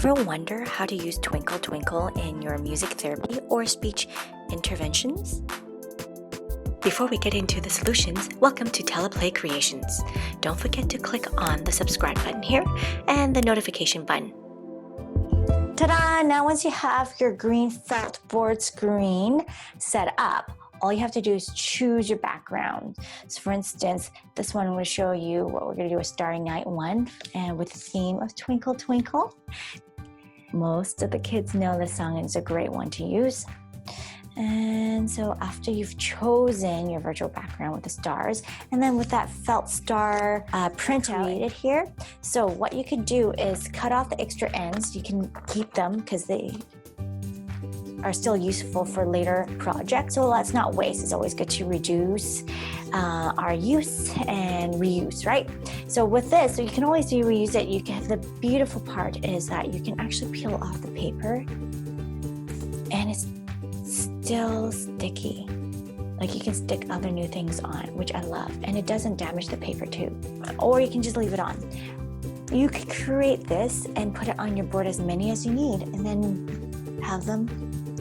Ever wonder how to use Twinkle Twinkle in your music therapy or speech interventions? Before we get into the solutions, welcome to Teleplay Creations. Don't forget to click on the subscribe button here and the notification button. Ta-da! Now once you have your green felt board screen set up, all you have to do is choose your background. So for instance, this one will show you what we're going to do, a Starry Night one, and with the theme of Twinkle Twinkle. Most of the kids know this song, and it's a great one to use. And so after you've chosen your virtual background with the stars, and then with that felt star printout created here, so what you could do is cut off the extra ends. You can keep them because they are still useful for later projects. So let's not waste. It's always good to reduce our use and reuse, right? So with this, so you can always reuse it. You can. The beautiful part is that you can actually peel off the paper, and it's still sticky. Like you can stick other new things on, which I love, and it doesn't damage the paper too. Or you can just leave it on. You could create this and put it on your board as many as you need, and then have them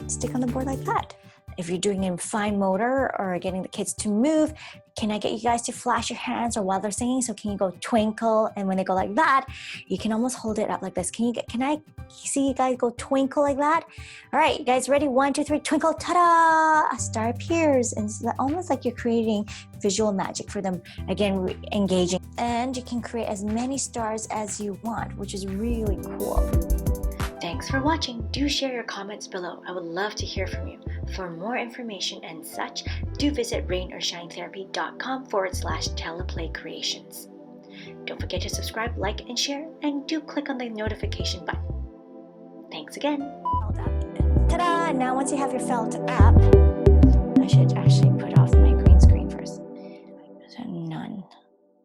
stick on the board like that. If you're doing in fine motor or getting the kids to move, can I get you guys to flash your hands or while they're singing? So can you go twinkle? And when they go like that, you can almost hold it up like this. Can I see you guys go twinkle like that? All right, you guys ready? 1, 2, 3, twinkle, ta-da! A star appears. And it's almost like you're creating visual magic for them. Again, engaging. And you can create as many stars as you want, which is really cool. Thanks for watching. Do share your comments below. I would love to hear from you. For more information and such, do visit rainorShineTherapy.com/teleplay creations. Don't forget to subscribe, like, and share, and do click on the notification button. Thanks again. Ta-da! Now once you have your felt up,